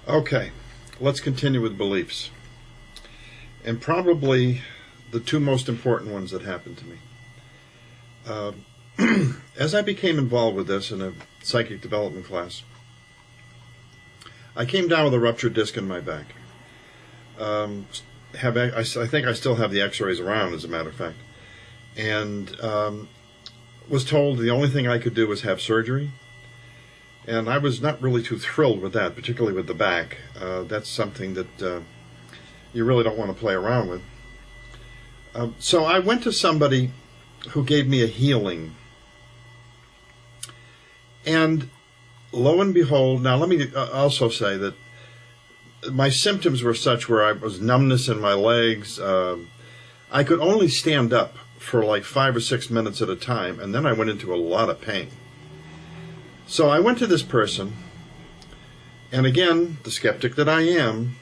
Okay, let's continue with beliefs. And probably the two most important ones that happened to me. As I became involved with this in a psychic development class, I came down with a ruptured disc in my back. I think I still have the x-rays around, as a matter of fact. And was told the only thing I could do was have surgery. And I was not really too thrilled with that, particularly with the back. That's something that you really don't want to play around with. So I went to somebody who gave me a healing. And lo and behold, now let me also say that my symptoms were such where I was numbness in my legs. I could only stand up for like 5 or 6 minutes at a time, and then I went into a lot of pain. So I went to this person, and again, the skeptic that I am,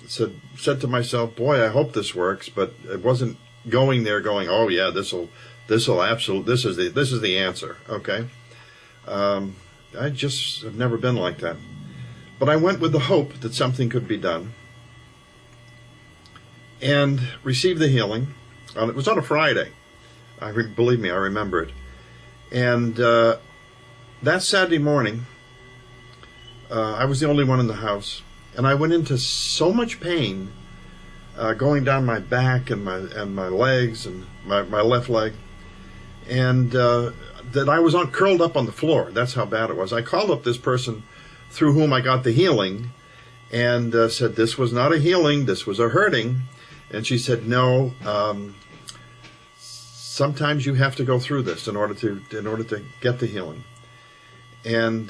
said to myself, boy, I hope this works, but it wasn't going there going, oh yeah, this is the answer, okay? I just have never been like that. But I went with the hope that something could be done, and received the healing. It was on a Friday. Believe me, I remember it. And that Saturday morning, I was the only one in the house, and I went into so much pain going down my back and my legs and my left leg, and that I was curled up on the floor. That's how bad it was. I called up this person through whom I got the healing, and said this was not a healing, this was a hurting. And she said, no, sometimes you have to go through this in order to get the healing. And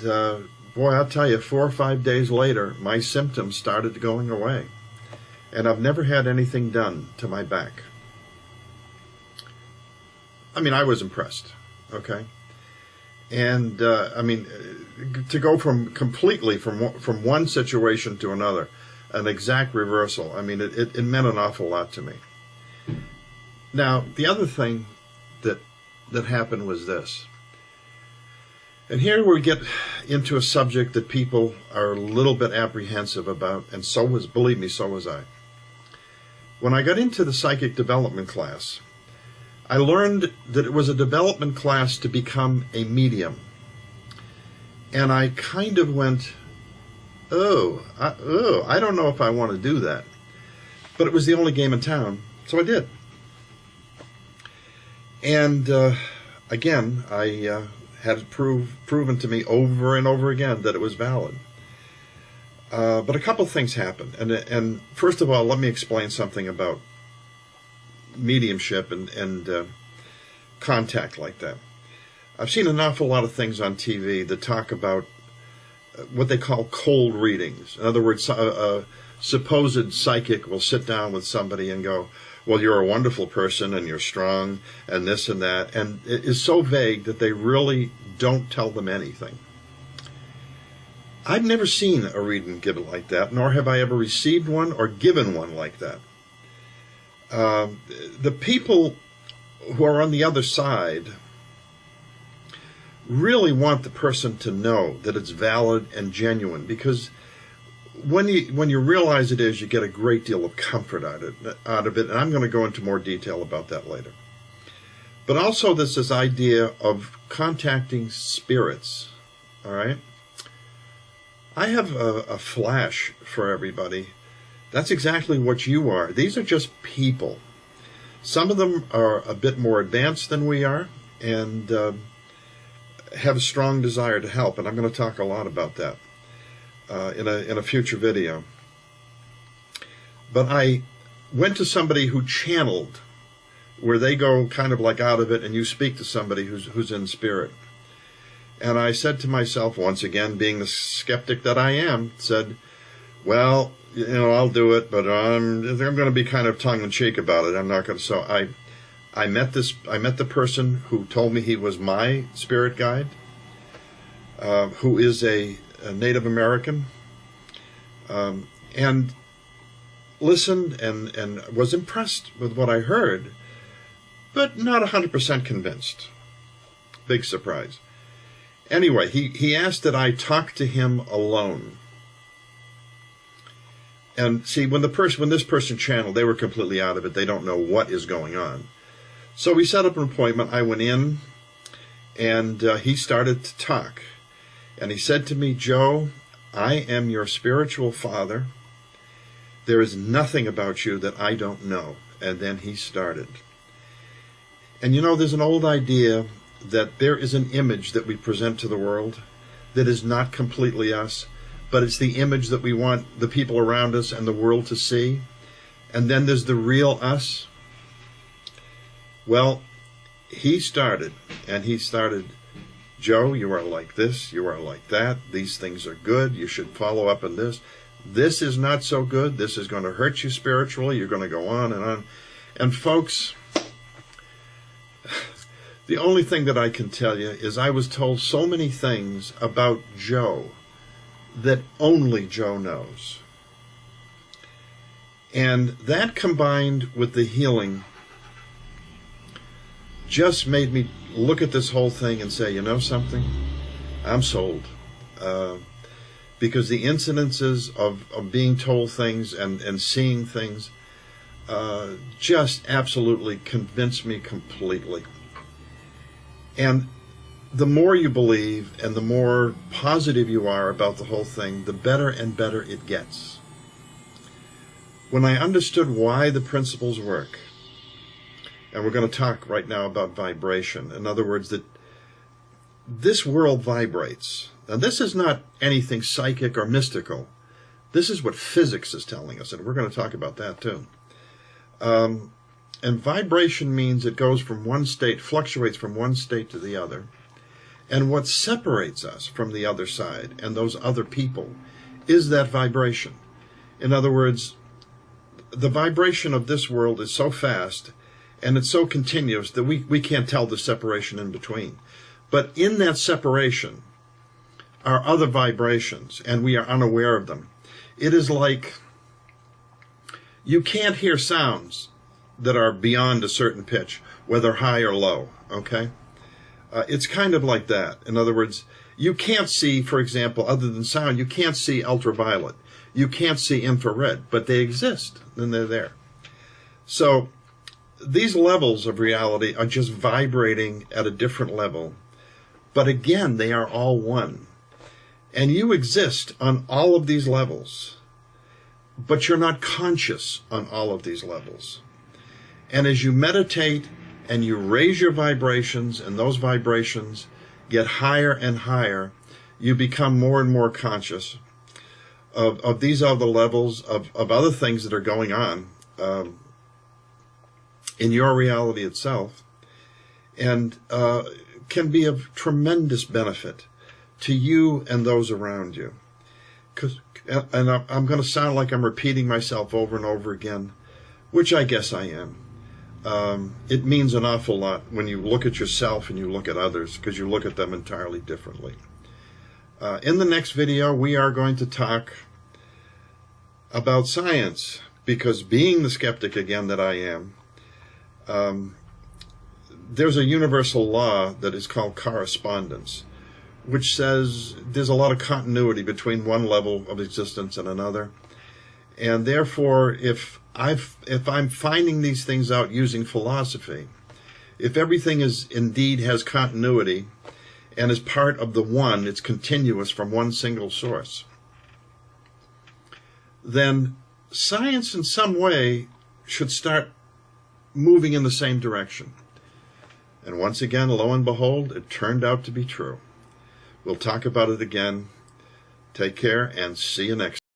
boy, I'll tell you, 4 or 5 days later, my symptoms started going away. And I've never had anything done to my back. I mean, I was impressed, okay? And, to go completely from one situation to another, an exact reversal, I mean, it meant an awful lot to me. Now, the other thing that happened was this. And here we get into a subject that people are a little bit apprehensive about, and believe me, so was I. When I got into the psychic development class, I learned that it was a development class to become a medium. And I kind of went, I don't know if I want to do that. But it was the only game in town, so I did. And again, I had it proven to me over and over again that it was valid. But a couple things happened. And first of all, let me explain something about mediumship and contact like that. I've seen an awful lot of things on TV that talk about what they call cold readings. In other words, a supposed psychic will sit down with somebody and go, well, you're a wonderful person and you're strong and this and that. And it is so vague that they really don't tell them anything. I've never seen a reading given like that, nor have I ever received one or given one like that. The people who are on the other side really want the person to know that it's valid and genuine, because when you realize it is, you get a great deal of comfort out of it, and I'm going to go into more detail about that later. But also there's this idea of contacting spirits, all right? I have a flash for everybody. That's exactly what you are. These are just people. Some of them are a bit more advanced than we are, and have a strong desire to help, and I'm going to talk a lot about that in a future video. But I went to somebody who channeled, where they go kind of like out of it, and you speak to somebody who's in spirit. And I said to myself, once again, being the skeptic that I am, said, well, I'll do it, but I'm going to be kind of tongue-in-cheek about it. I'm not going to. So I met the person who told me he was my spirit guide, who is a Native American, and listened and was impressed with what I heard, but not 100% convinced. Big surprise. Anyway, he asked that I talk to him alone. And see, when this person channeled, they were completely out of it. They don't know what is going on. So we set up an appointment. I went in, and he started to talk. And he said to me, "Joe, I am your spiritual father. There is nothing about you that I don't know." And then he started. And you know, there's an old idea that there is an image that we present to the world that is not completely us, but it's the image that we want the people around us and the world to see. And then there's the real us. Well, he started, "Joe, you are like this, you are like that, these things are good, you should follow up on this. This is not so good, this is going to hurt you spiritually, you're going to go on and on." And folks, the only thing that I can tell you is I was told so many things about Joe that only Joe knows. And that, combined with the healing, just made me look at this whole thing and say, you know something? I'm sold. Because the incidences of being told things and seeing things just absolutely convinced me completely. And the more you believe and the more positive you are about the whole thing, the better and better it gets. When I understood why the principles work, and we're going to talk right now about vibration. In other words, that this world vibrates. Now, this is not anything psychic or mystical. This is what physics is telling us, and we're going to talk about that too. And vibration means it goes from one state, fluctuates from one state to the other. And what separates us from the other side and those other people is that vibration. In other words, the vibration of this world is so fast and it's so continuous that we can't tell the separation in between. But in that separation are other vibrations, and we are unaware of them. It is like you can't hear sounds that are beyond a certain pitch, whether high or low, okay? It's kind of like that. In other words, you can't see, for example, other than sound, you can't see ultraviolet. You can't see infrared, but they exist, and they're there. So these levels of reality are just vibrating at a different level. But again, they are all one. And you exist on all of these levels, but you're not conscious on all of these levels. And as you meditate and you raise your vibrations, and those vibrations get higher and higher, you become more and more conscious of these other levels, of other things that are going on in your reality itself, and can be of tremendous benefit to you and those around you. And I'm going to sound like I'm repeating myself over and over again, which I guess I am. It means an awful lot when you look at yourself and you look at others, because you look at them entirely differently. In the next video, we are going to talk about science, because being the skeptic again that I am, there's a universal law that is called correspondence, which says there's a lot of continuity between one level of existence and another. And therefore, if I'm finding these things out using philosophy, if everything indeed has continuity and is part of the one, it's continuous from one single source, then science in some way should start moving in the same direction. And once again, lo and behold, it turned out to be true. We'll talk about it again. Take care and see you next time.